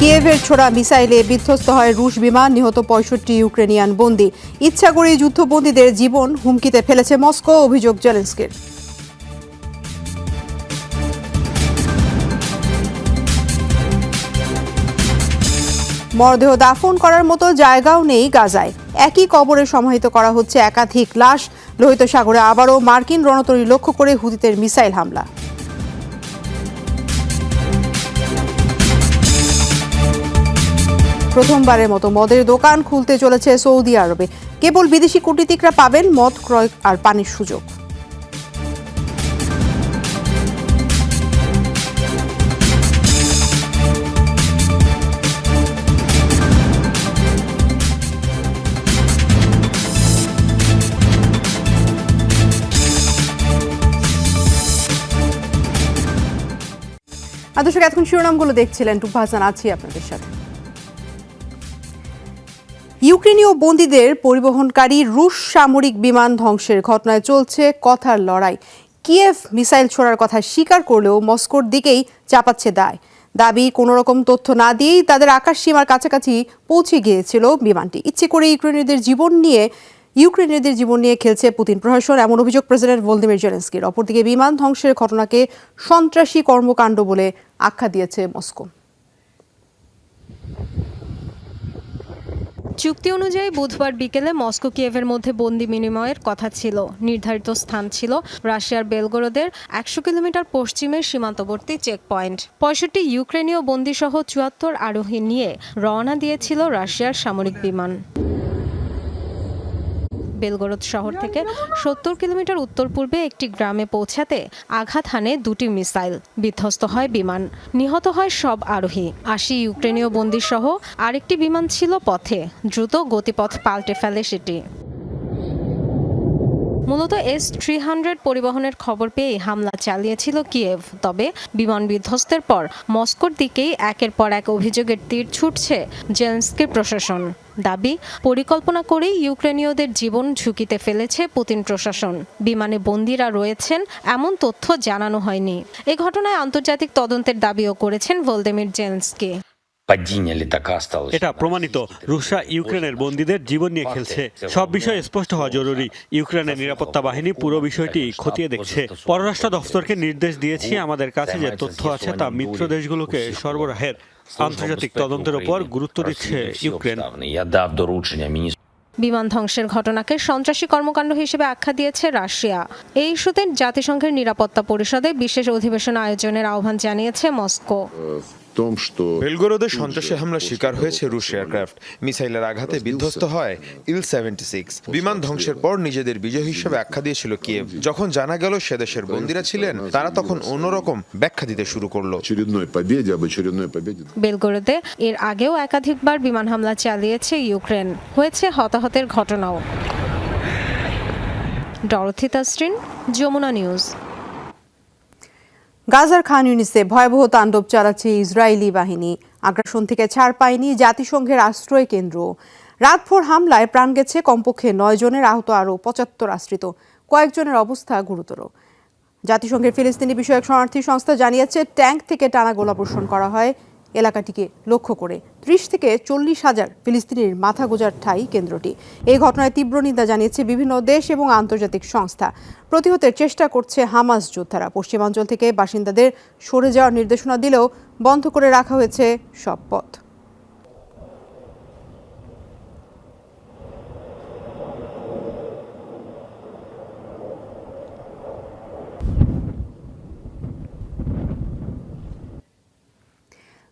কিয়েভের ছোড়া মিসাইলে বিধ্বস্ত হয় রুশ বিমান, নিহত ৬৫ ইউক্রেনিয়ান বন্দী। ইচ্ছা করেই যুদ্ধবন্দীদের জীবন হুমকিতে ফেলেছে মস্কো, অভিযোগ জেলেনস্কির। মরদেহ দাফন করার মতো জায়গাও নেই গাজায়। একই কবরে সমাহিত করা হচ্ছে একাধিক লাশ। লোহিত সাগরে আবারও মার্কিন রণতরী লক্ষ্য করে হুতিদের মিসাইল হামলা। প্রথমবারের মতো মদের দোকান খুলতে চলেছে সৌদি আরবে। কেবল বিদেশি কূটনীতিকরা পাবেন মদ ক্রয় আর পানির সুযোগ। দর্শক, এখন শিরোনামগুলো দেখছিলেন। টুপা হাসান আছি আপনাদের সাথে। ইউক্রেনীয় বন্দীদের পরিবহনকারী রুশ সামরিক বিমান ধ্বংসের ঘটনায় চলছে কথার লড়াই। কিয়েভ মিসাইল ছোড়ার কথা স্বীকার করলেও মস্কোর দিকেই চাপাচ্ছে দাবি কোনো রকম তথ্য না দিয়েই তাদের আকাশ সীমার কাছাকাছি পৌঁছে গিয়েছিল বিমানটি। ইচ্ছে করে ইউক্রেনীয়দের জীবন নিয়ে খেলছে পুতিন প্রশাসন, এমন অভিযোগ প্রেসিডেন্ট ভলোদিমির জেলেনস্কির। অপরদিকে বিমান ধ্বংসের ঘটনাকে সন্ত্রাসী কর্মকাণ্ড বলে আখ্যা দিয়েছে মস্কো। চুক্তি অনুযায়ী বুধবার বিকেলে মস্কো কিয়েভের মধ্যে বন্দি বিনিময়ের কথা ছিল। নির্ধারিত স্থান ছিল রাশিয়ার বেলগোরোদের ১০০ কিলোমিটার পশ্চিমের সীমান্তবর্তী চেকপয়েন্ট। ৬৫ ইউক্রেনীয় বন্দিসহ ৭৪ আরোহী নিয়ে রওনা দিয়েছিল রাশিয়ার সামরিক বিমান। বেলগোরোদ শহর থেকে ৭০ কিলোমিটার উত্তর পূর্বে একটি গ্রামে পৌঁছাতে আঘাত হানে দুটি মিসাইল। বিধ্বস্ত হয় বিমান, নিহত হয় সব আরোহী। ৮০ ইউক্রেনীয় বন্দীসহ আরেকটি বিমান ছিল পথে, দ্রুত গতিপথ পাল্টে ফেলে সেটি। মূলত S-300 পরিবহনের খবর পেয়ে হামলা চালিয়েছিল কিয়েভ। তবে বিমান বিধ্বস্তের পর মস্কোর দিকেই একের পর এক অভিযোগের তীর ছুটছে জেলেনস্কির প্রশাসন। দাবি, পরিকল্পনা করেই ইউক্রেনীয়দের জীবন ঝুঁকিতে ফেলেছে পুতিন প্রশাসন। বিমানে বন্দীরা রয়েছেন এমন তথ্য জানানো হয়নি। এ ঘটনায় আন্তর্জাতিক তদন্তের দাবিও করেছেন ভলোদিমির জেলেনস্কি। এটা প্রমাণিত, রুশরা ইউক্রেনের বন্দীদের জীবন নিয়ে খেলছে। সব বিষয় স্পষ্ট হওয়া জরুরি। ইউক্রেনের নিরাপত্তা বাহিনী পুরো বিষয়টি খতিয়ে দেখছে। পররাষ্ট্র দফতরকে নির্দেশ দিয়েছি আমাদের কাছে যে তথ্য আছে তা মিত্র দেশগুলোকে সরবরাহের। আন্তর্জাতিক তদন্তের উপর গুরুত্ব দিচ্ছে ইউক্রেন। বিমান ধ্বংসের ঘটনাকে সন্ত্রাসী কর্মকাণ্ড হিসেবে আখ্যা দিয়েছে রাশিয়া। এই ইস্যুতে জাতিসংঘের নিরাপত্তা পরিষদে বিশেষ অধিবেশন আয়োজনের আহ্বান জানিয়েছে মস্কো। বেলগোরোদে সন্ত্রাসী হামলার শিকার হয়েছে রুশ এয়ারক্রাফট। মিসাইলের আঘাতে বিধ্বস্ত হয় Il-76। বিমান ধ্বংসের পর নিজেদের বিজয় হিসেবে আখ্যা দিয়েছিল কিয়েভ। যখন জানা গেল সে দেশের বন্দীরা ছিলেন, তারা তখন অন্যরকম ব্যাখ্যা দিতে শুরু করলো। বেলগোরোদে এর আগেও একাধিকবার বিমান হামলা চালিয়েছে ইউক্রেন, হয়েছে হতাহতের ঘটনাও। Dorothy Tasrin, Jamuna news. গাজার খান ইউনিসে ভয়াবহ তাণ্ডব চালাচ্ছে ইসরায়েলি বাহিনী। আগ্রাসন থেকে ছাড় পায়নি জাতিসংঘের আশ্রয় কেন্দ্র। রাতভর হামলায় প্রাণ গেছে কমপক্ষে ৯ জনের, আহত আরও ৭৫ আশ্রিত। কয়েকজনের অবস্থা গুরুতর। জাতিসংঘের ফিলিস্তিনি বিষয়ক শরণার্থী সংস্থা জানিয়েছে, ট্যাঙ্ক থেকে টানা গোলাবর্ষণ করা হয় এলাকাটিকে লক্ষ্য করে। ৩০ থেকে ৪০ হাজার ফিলিস্তিনির মাথা গোঁজার ঠাঁই কেন্দ্রটি। এই ঘটনায় তীব্র নিন্দা জানিয়েছে বিভিন্ন দেশ এবং আন্তর্জাতিক সংস্থা। প্রতিহতের চেষ্টা করছে হামাস যোদ্ধারা। পশ্চিমাঞ্চল থেকে বাসিন্দাদের সরে যাওয়ার নির্দেশনা দিলেও বন্ধ করে রাখা হয়েছে সব পথ।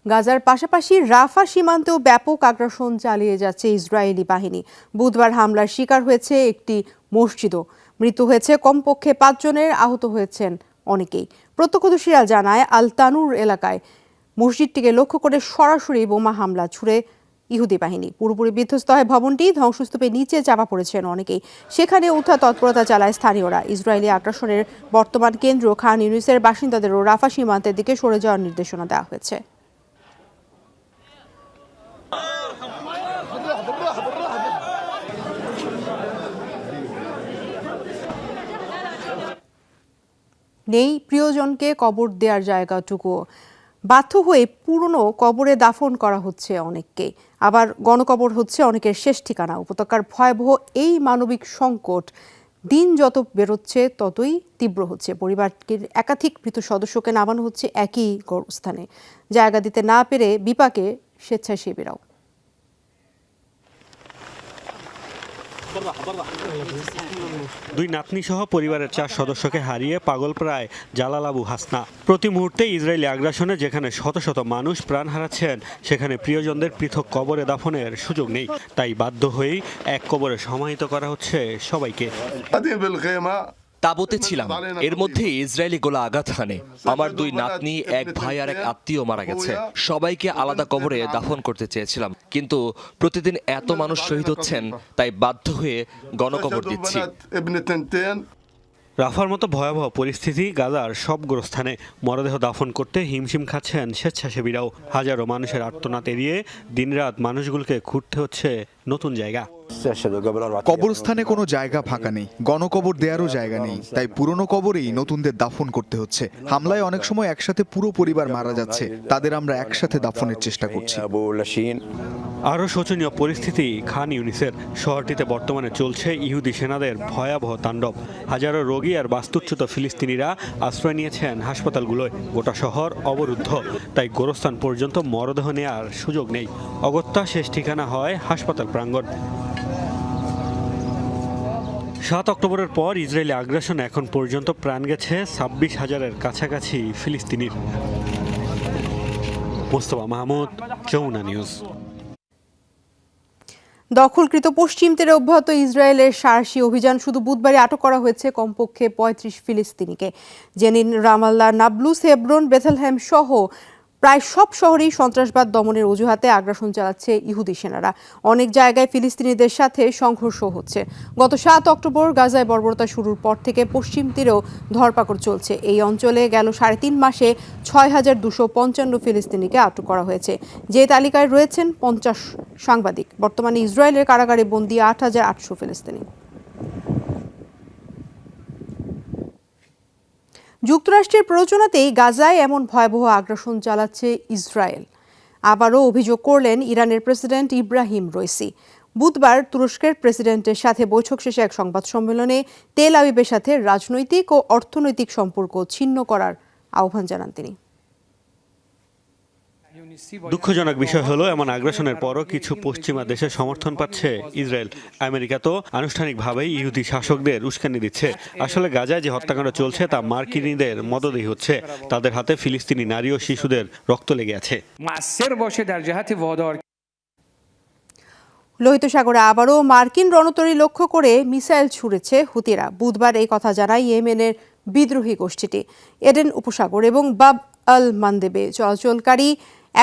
গাজার পাশাপাশি রাফা সীমান্তেও ব্যাপক আগ্রাসন চালিয়ে যাচ্ছে ইসরায়েলি বাহিনী। বুধবার হামলার শিকার হয়েছে একটি মসজিদও। মৃত্যু হয়েছে কমপক্ষে ৫ জনের, আহত হয়েছেন অনেকেই। প্রত্যক্ষদর্শীরা জানায়, আল তানুর এলাকায় মসজিদটিকে লক্ষ্য করে সরাসরি বোমা হামলা ছুড়ে ইহুদি বাহিনী। পুরোপুরি বিধ্বস্ত হয় ভবনটি, ধ্বংসস্তূপের নিচে চাপা পড়েছেন অনেকেই। সেখানে উদ্ধার তৎপরতা চালায় স্থানীয়রা। ইসরায়েলি আগ্রাসনের বর্তমান কেন্দ্র খান ইউনিসের বাসিন্দাদেরও রাফা সীমান্তের দিকে সরে যাওয়ার নির্দেশনা দেওয়া হয়েছে। নেই প্রিয়জনকে কবর দেওয়ার জায়গাটুকু। বাধ্য হয়ে পুরনো কবরে দাফন করা হচ্ছে অনেককে, আবার গণকবর হচ্ছে অনেকের শেষ ঠিকানা। উপত্যকার ভয়াবহ এই মানবিক সংকট দিন যত বেরোচ্ছে ততই তীব্র হচ্ছে। পরিবারটির একাধিক মৃত সদস্যকে নামানো হচ্ছে একই গোরস্থানে। জায়গা দিতে না পেরে বিপাকে স্বেচ্ছাসেবীরাও। দুই নাতনি সহ পরিবারের 4 সদস্যকে হারিয়ে পাগল প্রায় জালাল আবু হাসনা। প্রতি মুহূর্তে ইসরায়েলি আগ্রাসনে যেখানে শত শত মানুষ প্রাণ হারাচ্ছেন, সেখানে প্রিয়জনদের পৃথক কবরে দাফনের সুযোগ নেই। তাই বাধ্য হয়েই এক কবরে সমাহিত করা হচ্ছে সবাইকে। তাঁবুতে ছিলাম, এর মধ্যে ইসরায়েলি গোলা আঘাত হানে। আমার 2 নাতনি, এক ভাই আর এক আত্মীয় মারা গেছে। সবাইকে আলাদা কবরে দাফন করতে চেয়েছিলাম, কিন্তু প্রতিদিন এত মানুষ শহীদ হচ্ছেন, তাই বাধ্য হয়ে গণকবর দিচ্ছি। রাফার মতো ভয়াবহ পরিস্থিতি গাজার সব গোরস্থানে। মরদেহ দাফন করতে হিমশিম খাচ্ছেন স্বেচ্ছাসেবীরাও। হাজারো মানুষের আর্তনাদ এড়িয়ে দিনরাত মানুষগুলোকে খুঁড়তে হচ্ছে নতুন জায়গা। কবরস্থানে কোনো জায়গা ফাঁকা নেই, গণকবর দেওয়ারও জায়গা নেই, তাই পুরনো কবরেই নতুনদের দাফন করতে হচ্ছে। হামলায় অনেক সময় একসাথে পুরো পরিবার মারা যাচ্ছে, তাদের আমরা একসাথে দাফনের চেষ্টা করছি। আরও শোচনীয় পরিস্থিতি খান ইউনিসের। শহরটিতে বর্তমানে চলছে ইহুদি সেনাদের ভয়াবহ তাণ্ডব। হাজারো রোগী আর বাস্তুচ্যুত ফিলিস্তিনিরা আশ্রয় নিয়েছেন হাসপাতালগুলোয়। গোটা শহর অবরুদ্ধ, তাই গোরস্থান পর্যন্ত মরদেহ নেওয়ার সুযোগ নেই। অগত্যা শেষ ঠিকানা হয় হাসপাতাল প্রাঙ্গণ। 7 অক্টোবরের পর ইসরায়েলি আগ্রাসনে এখন পর্যন্ত প্রাণ গেছে 26,000-এর কাছাকাছি ফিলিস্তিনির। মোস্তফা মাহমুদ, যমুনা নিউজ। দখলকৃত পশ্চিম তীরে অব্যাহত ইসরায়েলের সাহসী অভিযান। শুধু বুধবারই আটক করা হয়েছে কমপক্ষে 35 ফিলিস্তিনিকে। জেনিন, রামাল্লা, নাবলুস, হেব্রন, বেথলহেম সহ প্রায় সব শহরেই সন্ত্রাসবাদ দমনের অজুহাতে আগ্রাসন চালাচ্ছে ইহুদি সেনারা। অনেক জায়গায় ফিলিস্তিনিদের সাথে সংঘর্ষ হচ্ছে। গত 7 অক্টোবর গাজায় বর্বরতা শুরুর পর থেকে পশ্চিম তীরেও ধরপাকড় চলছে। এই অঞ্চলে গেল 3.5 মাসে 6,255 ফিলিস্তিনিকে আটক করা হয়েছে, যে তালিকায় রয়েছেন 50 সাংবাদিক। বর্তমানে ইসরায়েলের কারাগারে বন্দী 8,800 ফিলিস্তিনি। যুক্তরাষ্ট্রের প্ররোচনাতেই গাজায় এমন ভয়াবহ আগ্রাসন চালাচ্ছে ইসরায়েল। আবারও অভিযোগ করলেন ইরানের প্রেসিডেন্ট ইব্রাহিম রইসি। বুধবার তুরস্কের প্রেসিডেন্টের সাথে বৈঠক শেষে এক সংবাদ সম্মেলনে তেল আবিবের সাথে রাজনৈতিক ও অর্থনৈতিক সম্পর্ক ছিন্ন করার আহ্বান জানান তিনি। দুঃখজনক বিষয় হলো, এমন আগ্রাসনের পরও কিছু পশ্চিমা দেশের সমর্থন পাচ্ছে ইসরায়েল। আমেরিকা তো আনুষ্ঠানিকভাবেই ইহুদি শাসকদের উস্কানি দিচ্ছে। আসলে গাজায় যে হত্যাকাণ্ড চলছে তা মার্কিনীদের মদদেই হচ্ছে। তাদের হাতে ফিলিস্তিনি নারী ও শিশুদের রক্ত লেগে আছে। লোহিত সাগরে আবারও মার্কিন রণতরী লক্ষ্য করে মিসাইল ছুড়েছে হুতিরা। বুধবার এই কথা জানায় ইয়েমেনের বিদ্রোহী গোষ্ঠীটি। এডেন উপসাগর এবং বাব আল মানদেবে চলাচলকারী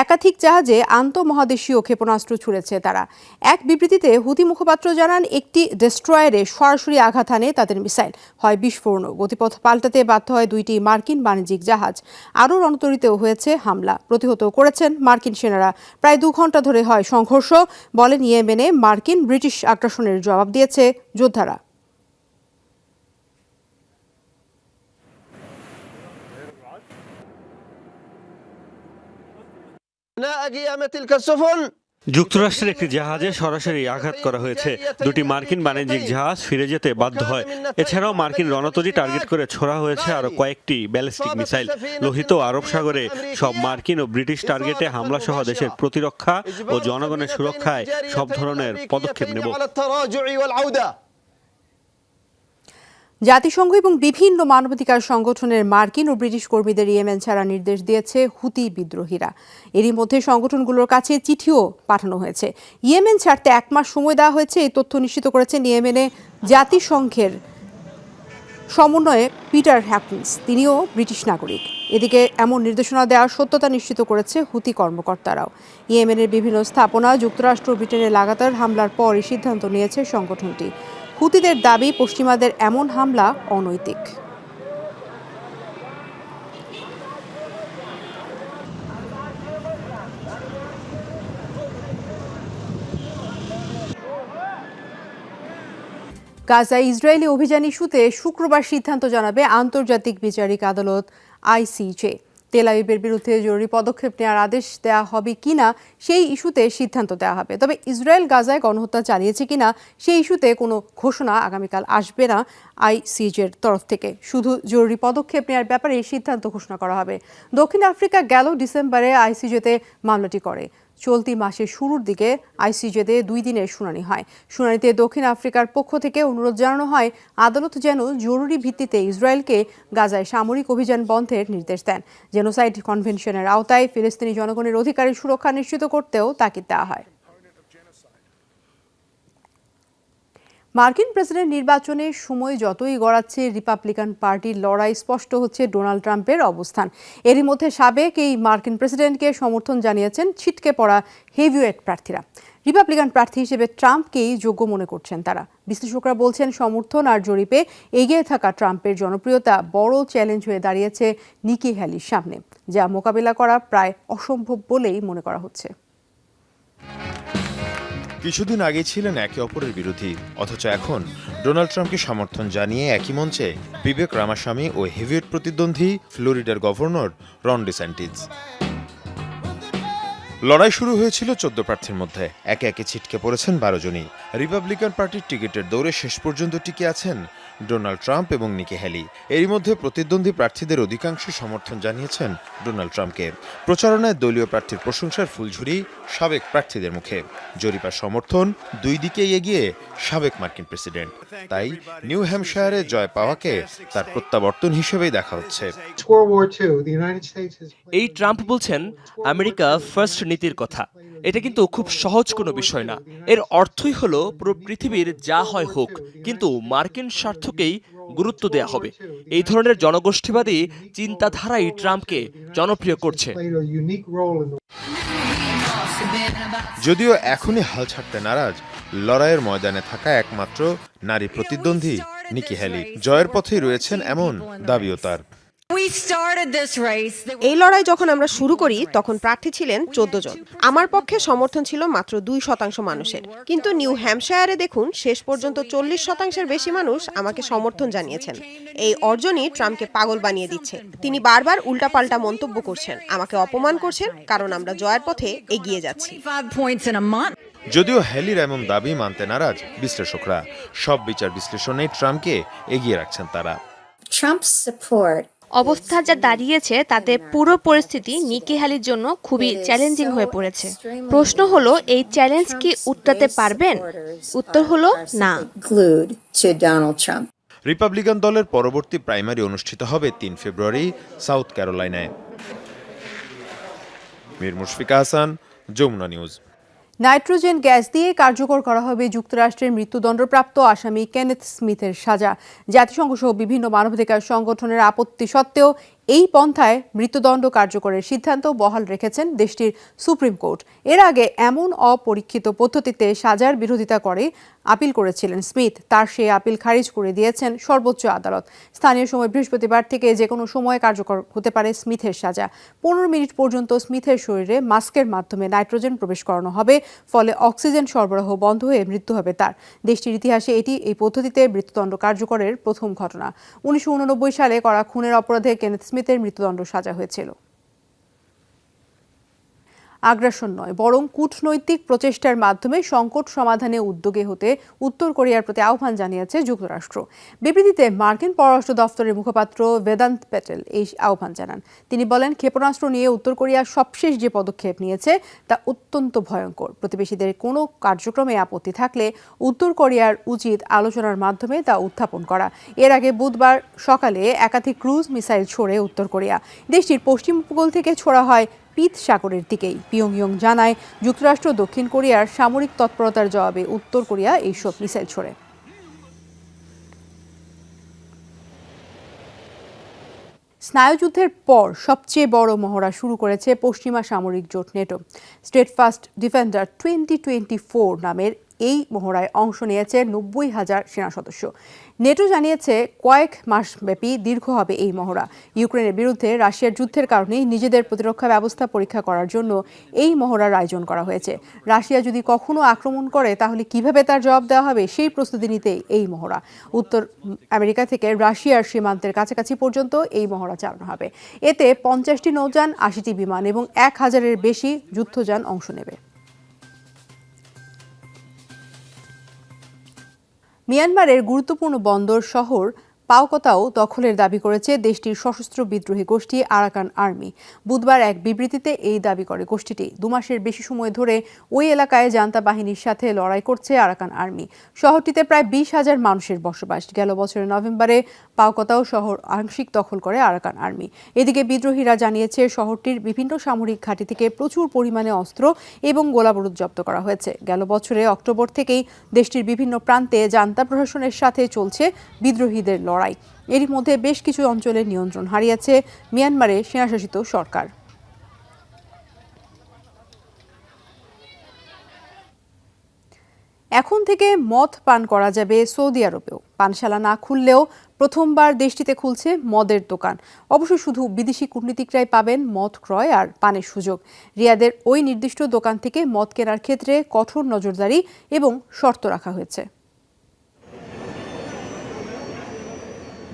একাধিক জাহাজে আন্তঃমহাদেশীয় ক্ষেপণাস্ত্র ছুড়েছে তারা। এক বিবৃতিতে হুতি মুখপাত্র জানান, একটি ডেস্ট্রয়ারে সরাসরি আঘাত হানে তাদের মিসাইল, হয় বিস্ফোরণ। গতিপথ পাল্টাতে বাধ্য হয় 2টি মার্কিন বাণিজ্যিক জাহাজ। আরও রণতরীতেও হয়েছে হামলা, প্রতিহত করেছেন মার্কিন সেনারা। প্রায় 2 ঘন্টা ধরে হয় সংঘর্ষ। বলেন, ইয়েমেনে মার্কিন ব্রিটিশ আগ্রাসনের জবাব দিয়েছে যোদ্ধারা। যুক্তরাষ্ট্রের একটি জাহাজে সরাসরি আঘাত করা হয়েছে। 2টি মার্কিন বাণিজ্যিক জাহাজ ফিরে যেতে বাধ্য হয়। এছাড়াও মার্কিন রণতরী টার্গেট করে ছোড়া হয়েছে আরও কয়েকটি ব্যালিস্টিক মিসাইল। লোহিত আরব সাগরে সব মার্কিন ও ব্রিটিশ টার্গেটে হামলা সহ দেশের প্রতিরক্ষা ও জনগণের সুরক্ষায় সব ধরনের পদক্ষেপ নেব। জাতিসংঘ এবং বিভিন্ন মানবাধিকার সংগঠনের মার্কিন ও ব্রিটিশ কর্মীদের ইয়েমেন ছাড়ার নির্দেশ দিয়েছে হুতি বিদ্রোহীরা। এরই মধ্যে সংগঠনগুলোর কাছে চিঠিও পাঠানো হয়েছে। ইয়েমেন ছাড়তে 1 মাস সময় দেওয়া হয়েছে। এই তথ্য নিশ্চিত করেছেন ইয়েমেনে জাতিসংঘের সমন্বয়ক পিটার হ্যাপকিন্স। তিনিও ব্রিটিশ নাগরিক। এদিকে এমন নির্দেশনা দেওয়ার সত্যতা নিশ্চিত করেছে হুতি কর্মকর্তারাও। ইয়েমেনের বিভিন্ন স্থাপনা যুক্তরাষ্ট্র ও ব্রিটেনের লাগাতার হামলার পর এই সিদ্ধান্ত নিয়েছে সংগঠনটি। হুতিদের দাবি, পশ্চিমাদের এমন হামলা অনৈতিক। গাজায় ইসরায়েলি অভিযান ইস্যুতে শুক্রবার সিদ্ধান্ত জানাবে আন্তর্জাতিক বিচারিক আদালত ICJ। তেল আবিবের বিরুদ্ধে জরুরি পদক্ষেপ নেওয়ার আদেশ দেওয়া হবে কিনা সেই ইস্যুতে সিদ্ধান্ত দেওয়া হবে। তবে ইসরায়েল গাজায় গণহত্যা চালিয়েছে কিনা সেই ইস্যুতে কোনো ঘোষণা আগামীকাল আসবে না আইসিজের তরফ থেকে। শুধু জরুরি পদক্ষেপ নেওয়ার ব্যাপারে সিদ্ধান্ত ঘোষণা করা হবে। দক্ষিণ আফ্রিকা গেল ডিসেম্বরে আইসিজেতে মামলাটি করে। চলতি মাসের শুরুর দিকে আইসিজেতে 2 দিনের শুনানি হয়। শুনানিতে দক্ষিণ আফ্রিকার পক্ষ থেকে অনুরোধ জানানো হয় আদালত যেন জরুরি ভিত্তিতে ইসরায়েলকে গাজায় সামরিক অভিযান বন্ধের নির্দেশ দেন। জেনোসাইড কনভেনশনের আওতায় ফিলিস্তিনি জনগণের অধিকারের সুরক্ষা নিশ্চিত করতেও তাগিদ দেওয়া হয়। মার্কিন প্রেসিডেন্ট নির্বাচনের সময় যতই গড়াচ্ছে রিপাবলিকান পার্টির লড়াই, স্পষ্ট হচ্ছে ডোনাল্ড ট্রাম্পের অবস্থান। এরই মধ্যে সাবেক এই মার্কিন প্রেসিডেন্টকে সমর্থন জানিয়েছেন ছিটকে পড়া হেভিওয়েট প্রার্থীরা। রিপাবলিকান প্রার্থী হিসেবে ট্রাম্পকেই যোগ্য মনে করছেন তারা। বিশ্লেষকরা বলছেন সমর্থন আর জরিপে এগিয়ে থাকা ট্রাম্পের জনপ্রিয়তা বড় চ্যালেঞ্জ হয়ে দাঁড়িয়েছে নিকি হ্যালির সামনে, যা মোকাবিলা করা প্রায় অসম্ভব বলেই মনে করা হচ্ছে। কিছুদিন আগে ছিলেন একে অপরের বিরোধী, অথচ এখন ডোনাল্ড ট্রাম্পকে সমর্থন জানিয়ে একই মঞ্চে বিবেক রামাস্বামী ও হেভিওয়েট প্রতিদ্বন্দ্বী ফ্লোরিডার গভর্নর রন ডিস্যান্টিস। লড়াই শুরু হয়েছিল 14 প্রার্থীর মধ্যে, একে একে ছিটকে পড়েছেন 12 জনই। রিপাবলিকান পার্টির টিকিটের দৌড়ে শেষ পর্যন্ত টিকে আছেন ডোনাল্ড ট্রাম্প এবং নিকি হ্যালি। এরই মধ্যে প্রতিদ্বন্দ্বী প্রার্থীদের অধিকাংশ সমর্থন জানিয়েছেন ডোনাল্ড ট্রাম্পকে। প্রচারণায় দলীয় প্রার্থীর প্রশংসার ফুলঝুরি সাবেক প্রার্থীদের মুখে। জরিপার সমর্থন 2 দিকেই এগিয়ে সাবেক মার্কিন প্রেসিডেন্ট। তাই নিউ হ্যাম্পশায়ারে জয় পাওয়াকে তার প্রত্যাবর্তন হিসেবেই দেখা হচ্ছে। এই ট্রাম্প বলছেন আমেরিকা ফার্স্ট নীতির কথা। এটা কিন্তু খুব সহজ কোনো বিষয় না। এর অর্থই হলো পুরো পৃথিবীর যা হয় হোক, কিন্তু মার্কিন স্বার্থকেই গুরুত্ব দেয়া হবে। এই ধরনের জনগোষ্ঠীবাদী চিন্তাধারাই ট্রাম্পকে জনপ্রিয় করছে। যদিও এখনই হাল ছাড়তে নারাজ লড়াইয়ের ময়দানে থাকা একমাত্র নারী প্রতিদ্বন্দ্বী নিকি হ্যালি। জয়ের পথেই রয়েছেন এমন দাবিও তার। এই লড়াই যখন আমরা শুরু করি তখন প্রার্থী ছিলেন 14 জন। আমার পক্ষে সমর্থন ছিল মাত্র 2% মানুষের, কিন্তু নিউ হ্যাম্পশায়ারে দেখুন শেষ পর্যন্ত 40%-এর বেশি মানুষ আমাকে সমর্থন জানিয়েছেন। এই অর্জনই ট্রাম্পকে পাগল বানিয়ে দিচ্ছে। তিনি বারবার উল্টাপাল্টা মন্তব্য করছেন, আমাকে অপমান করছেন, কারণ আমরা জয়ের পথে এগিয়ে যাচ্ছি। যদিও হ্যালির এমন দাবি মানতে নারাজ বিশ্লেষকরা। সব বিচার বিশ্লেষণে ট্রাম্পকে এগিয়ে রাখছেন তারা। অবস্থা যা দাঁড়িয়েছে তাতে পুরো পরিস্থিতি নিকি হ্যালির জন্য খুবই চ্যালেঞ্জিং হয়ে পড়েছে। প্রশ্ন হলো, এই চ্যালেঞ্জ কি উতরাতে পারবেন? উত্তর হলো না। রিপাবলিকান দলের পরবর্তী প্রাইমারি অনুষ্ঠিত হবে 3 ফেব্রুয়ারি সাউথ ক্যারোলাইনায়। Mir Mushfika Hasan, Jamuna news. Nitrogen gas দিয়ে কার্যকর করা হবে যুক্তরাষ্ট্রের মৃত্যুদণ্ডপ্রাপ্ত আসামি কেনেথ স্মিথের সাজা। জাতিসংঘ সহ বিভিন্ন মানবাধিকার সংগঠনের আপত্তি সত্ত্বেও এই পন্থায় মৃত্যুদণ্ড কার্যকরের সিদ্ধান্ত বহাল রেখেছেন দেশটির সুপ্রিম কোর্ট। এর আগে এমন অপরীক্ষিত পদ্ধতিতে সাজার বিরোধিতা করে আপিল করেছিলেন স্মিথ। তার সেই আপিল খারিজ করে দিয়েছেন সর্বোচ্চ আদালত। স্থানীয় সময় বৃহস্পতিবার থেকে যে কোনো সময় কার্যকর হতে পারে স্মিথের সাজা। 15 মিনিট পর্যন্ত স্মিথের শরীরে মাস্কের মাধ্যমে নাইট্রোজেন প্রবেশ করানো হবে, ফলে অক্সিজেন সরবরাহ বন্ধ হয়ে মৃত্যু হবে তার। দেশটির ইতিহাসে এটি এই পদ্ধতিতে মৃত্যুদণ্ড কার্যকরের প্রথম ঘটনা। 1989 সালে করা খুনের অপরাধে কেনেথ স্মিথের মৃত্যুদণ্ড সাজা হয়েছিল। আগ্রাসন নয়, বরং কূটনৈতিক প্রচেষ্টার মাধ্যমে সংকট সমাধানে উদ্যোগী হতে উত্তর কোরিয়ার প্রতি আহ্বান জানিয়েছে যুক্তরাষ্ট্র। বিবৃতিতে মার্কিন পররাষ্ট্র দফতরের মুখপাত্র বেদান্ত প্যাটেল এই আহ্বান জানান। তিনি বলেন, ক্ষেপণাস্ত্র নিয়ে উত্তর কোরিয়া সবশেষ যে পদক্ষেপ নিয়েছে তা অত্যন্ত ভয়ঙ্কর। প্রতিবেশীদের কোনো কার্যক্রমে আপত্তি থাকলে উত্তর কোরিয়ার উচিত আলোচনার মাধ্যমে তা উত্থাপন করা। এর আগে বুধবার সকালে একাধিক ক্রুজ মিসাইল ছোড়ে উত্তর কোরিয়া। দেশটির পশ্চিম উপকূল থেকে ছোড়া হয় পিত সাগরের দিকেই। পিয়ংইয়ং জানায়, যুক্তরাষ্ট্র দক্ষিণ কোরিয়ার সামরিক তৎপরতার জবাবে উত্তর কোরিয়া এইসব মিসাইল ছোড়ে। স্নায়ুযুদ্ধের পর সবচেয়ে বড় মহড়া শুরু করেছে পশ্চিমা সামরিক জোট নেটো। স্টেডফাস্ট ডিফেন্ডার 2024 নামের এই মহড়ায় অংশ নিয়েছে 90,000 সেনা সদস্য। নেটো জানিয়েছে কয়েক মাসব্যাপী দীর্ঘ হবে এই মহড়া। ইউক্রেনের বিরুদ্ধে রাশিয়ার যুদ্ধের কারণে নিজেদের প্রতিরক্ষা ব্যবস্থা পরীক্ষা করার জন্য এই মহড়ার আয়োজন করা হয়েছে। রাশিয়া যদি কখনো আক্রমণ করে তাহলে কিভাবে তার জবাব দেওয়া হবে সেই প্রস্তুতি নিতে এই মহড়া। উত্তর আমেরিকা থেকে রাশিয়ার সীমান্তের কাছাকাছি পর্যন্ত এই মহড়া চালানো হবে। এতে 50টি নৌযান, 80টি বিমান এবং 1000-এর বেশি যুদ্ধযান অংশ নেবে। মিয়ানমারের গুরুত্বপূর্ণ বন্দর শহর পাওকতাও দখলের দাবি করেছে দেশটির সশস্ত্র বিদ্রোহী গোষ্ঠী আরাকান আর্মি। বুধবার এক বিবৃতিতে এই দাবি করে গোষ্ঠীটি। 2 মাসের বেশি সময় ধরে ওই এলাকায় জান্তা বাহিনীর সাথে লড়াই করছে আরাকান আর্মি। শহরটিতে প্রায় 20,000 মানুষের বসবাস। গেল বছরের নভেম্বরে পাওকতাও শহর আংশিক দখল করে আরাকান আর্মি। এদিকে বিদ্রোহীরা জানিয়েছে শহরটির বিভিন্ন সামরিক ঘাঁটি থেকে প্রচুর পরিমাণে অস্ত্র এবং গোলাবারুদ জব্দ করা হয়েছে। গেল বছরে অক্টোবর থেকেই দেশটির বিভিন্ন প্রান্তে জান্তা প্রশাসনের সাথে চলছে বিদ্রোহীদের লড়াই। এরই মধ্যে বেশ কিছু অঞ্চলের নিয়ন্ত্রণ হারিয়েছে মিয়ানমারের সেনাশাসিত সরকার। এখন থেকে মদ পান করা যাবে সৌদি আরবেও। পানশালা না খুললেও প্রথমবার দেশটিতে খুলছে মদের দোকান। অবশ্য শুধু বিদেশি কূটনীতিকরাই পাবেন মদ ক্রয় আর পানের সুযোগ। রিয়াদের ওই নির্দিষ্ট দোকান থেকে মদ কেনার ক্ষেত্রে কঠোর নজরদারি এবং শর্ত রাখা হয়েছে।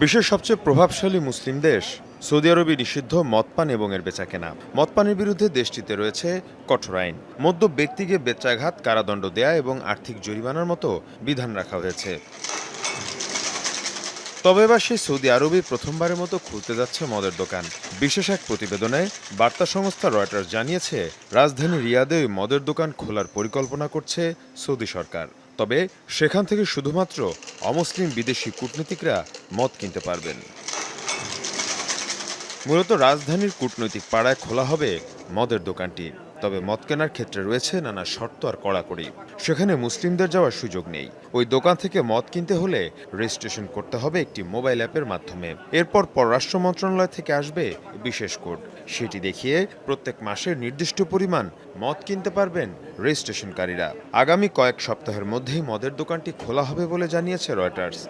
বিশ্বের সবচেয়ে প্রভাবশালী মুসলিম দেশ সৌদি আরবে নিষিদ্ধ মদপান এবং এর বেচাকেনা। মদপানের বিরুদ্ধে দেশটিতে রয়েছে কঠোর আইন। মদ্য ব্যক্তিকে বেত্রাঘাত, কারাদণ্ড দেয়া এবং আর্থিক জরিমানার মতো বিধান রাখা হয়েছে। তবে এবার সেই সৌদি আরবে প্রথমবারের মতো খুলতে যাচ্ছে মদের দোকান। বিশেষ এক প্রতিবেদনে বার্তা সংস্থা রয়টার্স জানিয়েছে রাজধানী রিয়াদে ওই মদের দোকান খোলার পরিকল্পনা করছে সৌদি সরকার। তবে সেখান থেকে শুধুমাত্র অমুসলিম বিদেশি কূটনীতিকরা মদ কিনতে পারবেন। মূলত রাজধানীর কূটনৈতিক পাড়ায় খোলা হবে মদের দোকানটি। তবে মদ কেনার ক্ষেত্রে রয়েছে নানা শর্ত আর কড়াকড়ি। সেখানে মুসলিমদের যাওয়ার সুযোগ নেই। ওই দোকান থেকে মদ কিনতে হলে রেজিস্ট্রেশন করতে হবে একটি মোবাইল অ্যাপের মাধ্যমে। এরপর পররাষ্ট্র মন্ত্রণালয় থেকে আসবে বিশেষ কোড। সেটি দেখিয়ে প্রত্যেক মাসে নির্দিষ্ট পরিমাণ মদ কিনতে পারবেন রেজিস্ট্রেশনকারীরা। আগামী কয়েক সপ্তাহের মধ্যেই মদের দোকানটি খোলা হবে বলে জানিয়েছে রয়টার্স।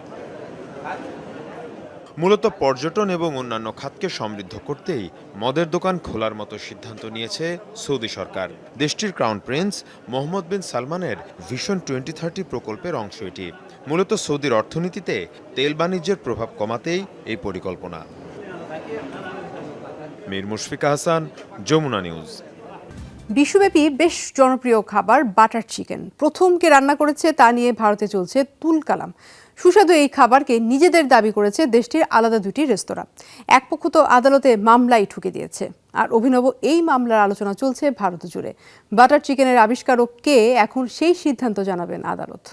মূলত পর্যটন এবং অন্যান্য খাতকে সমৃদ্ধ করতেই মদের দোকান খোলার মতো সিদ্ধান্ত নিয়েছে সৌদি সরকার। দেশটির ক্রাউন প্রিন্স মোহাম্মদ বিন সালমানের ভিশন 2030 প্রকল্পের অংশ এটি। মূলত সৌদির অর্থনীতিতে তেল বাণিজ্যের প্রভাব কমাতেই এই পরিকল্পনা। মীর মুশফিকা হাসান, যমুনা নিউজ। বিশ্বব্যাপী বেশ জনপ্রিয় খাবার বাটার চিকেন প্রথম কে রান্না করেছে তা নিয়ে ভারতে চলছে তুলকালাম। সুস্বাদু এই খাবারকে নিজেদের দাবি করেছে দেশটির আলাদা দুটি রেস্তোরাঁ। এক পক্ষ তো আদালতে মামলাই ঠুকে দিয়েছে, আর অভিনব এই মামলার আলোচনা চলছে ভারত জুড়ে। বাটার চিকেনের আবিষ্কারক কে, এখন সেই সিদ্ধান্ত জানাবেন আদালত।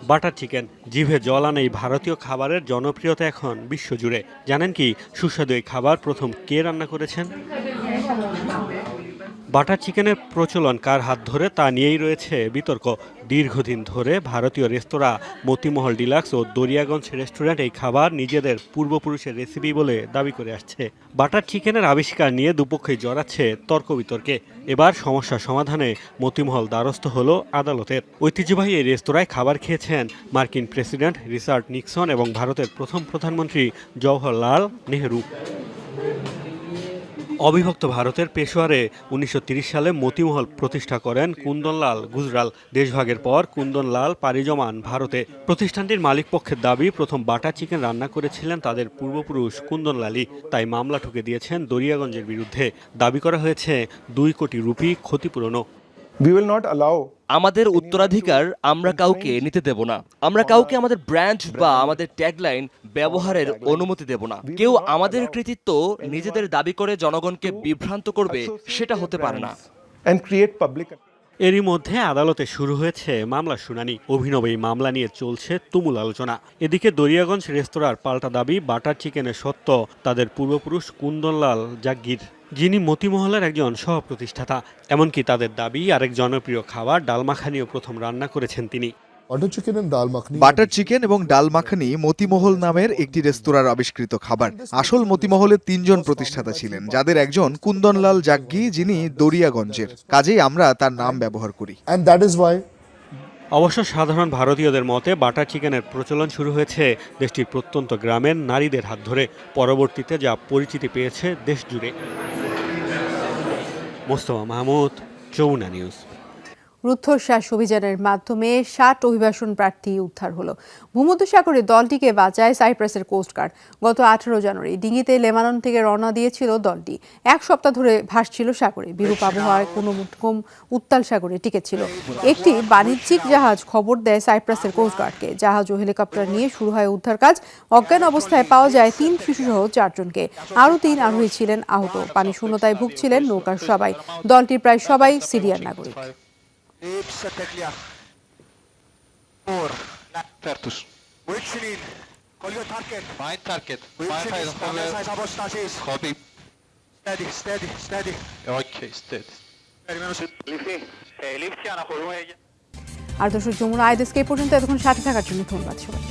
বাটার চিকেন, জিভে জল আনা এই ভারতীয় খাবারের জনপ্রিয়তা এখন বিশ্বজুড়ে। জানেন কি সুস্বাদু এই খাবার প্রথম কে রান্না করেছেন? বাটার চিকেনের প্রচলন কার হাত ধরে তা নিয়েই রয়েছে বিতর্ক। দীর্ঘদিন ধরে ভারতীয় রেস্তোরাঁ মতিমহল ডিলাক্স ও দরিয়াগঞ্জ রেস্টুরেন্ট এই খাবার নিজেদের পূর্বপুরুষের রেসিপি বলে দাবি করে আসছে। বাটার চিকেনের আবিষ্কার নিয়ে দুপক্ষই জড়াচ্ছে তর্ক বিতর্কে। এবার সমস্যা সমাধানে মতিমহল দ্বারস্থ হলো আদালতের। ঐতিহ্যবাহী এই রেস্তোরাঁয় খাবার খেয়েছেন মার্কিন প্রেসিডেন্ট রিচার্ড নিক্সন এবং ভারতের প্রথম প্রধানমন্ত্রী জওহরলাল নেহরু। অবিভক্ত ভারতের পেশোয়ারে 1930 সালে মতিমহল প্রতিষ্ঠা করেন কুন্দনলাল গুজরাল। দেশভাগের পর কুন্দনলাল পাড়ি জমান ভারতে। প্রতিষ্ঠানটির মালিকপক্ষের দাবি প্রথম বাটার চিকেন রান্না করেছিলেন তাদের পূর্বপুরুষ কুন্দনলালই। তাই মামলা ঠুকে দিয়েছেন দরিয়াগঞ্জের বিরুদ্ধে। দাবি করা হয়েছে 2 কোটি রুপি ক্ষতিপূরণও। আমাদের উত্তরাধিকার আমরা কাউকে নিতে দেব না। আমরা কাউকে আমাদের ব্র্যান্ড বা আমাদের ট্যাগলাইন ব্যবহারের অনুমতি দেব না। কেউ আমাদের কৃতিত্ব নিজেদের দাবি করে জনগণকে বিভ্রান্ত করবে, সেটা হতে পারে না। এরই মধ্যে আদালতে শুরু হয়েছে মামলার শুনানি। অভিনব এই মামলা নিয়ে চলছে তুমুল আলোচনা। এদিকে দরিয়াগঞ্জ রেস্তোরাঁর পাল্টা দাবি বাটার চিকেনের সত্য তাদের পূর্বপুরুষ কুন্দনলাল জাগির, যিনি মতিমহলের একজন সহ প্রতিষ্ঠাতা। এমনকি তাদের দাবি আরেক জনপ্রিয় খাবার ডাল মাখানিও প্রথম রান্না করেছেন তিনি। বাটার চিকেন এবং ডাল মাখানি মতিমহল নামের একটি রেস্তোরাঁর আবিষ্কৃত খাবার। আসল মতিমহলের 3 জন প্রতিষ্ঠাতা ছিলেন, যাদের একজন কুন্দনলাল জাগ্গি, যিনি দরিয়াগঞ্জের। কাজেই আমরা তার নাম ব্যবহার করি। অবশ্য সাধারণ ভারতীয়দের মতে বাটার চিকেনের প্রচলন শুরু হয়েছে দেশটির প্রত্যন্ত গ্রামের নারীদের হাত ধরে, পরবর্তীতে যা পরিচিতি পেয়েছে দেশ জুড়ে। মোস্তফা মাহমুদ, যমুনা নিউজ। রুদ্ধশ্বাস অভিযানের মাধ্যমে 60 অভিবাসন প্রার্থী উদ্ধার হলো। ভূমধ্যসাগরে দলটিকে বাঁচায় সাইপ্রাসের কোস্টগার্ড। গত 18 জানুয়ারি ডিঙিতে লেবানন থেকে রওনা দিয়েছিল দলটি। 1 সপ্তাহ ধরে ভাসছিল সাগরে। বিরূপ আবহাওয়ায় কোনো রকম উত্তাল সাগরে টিকেছিল। একটি বাণিজ্যিক জাহাজ খবর দেয় সাইপ্রাসের কোস্টগার্ডকে। জাহাজ ও হেলিকপ্টার নিয়ে শুরু হয় উদ্ধার কাজ। অজ্ঞান অবস্থায় পাওয়া যায় 3 শিশুসহ 4 জনকে। আরও 3 আরোহী ছিলেন আহত। পানি শূন্যতায় ভুগছিলেন নৌকার সবাই। দলটির প্রায় সবাই সিরিয়ার নাগরিক। আর দর্শক, যমুনা আইদেশকে এই পর্যন্ত এতক্ষণ সাথে থাকার জন্য ধন্যবাদ সবাই।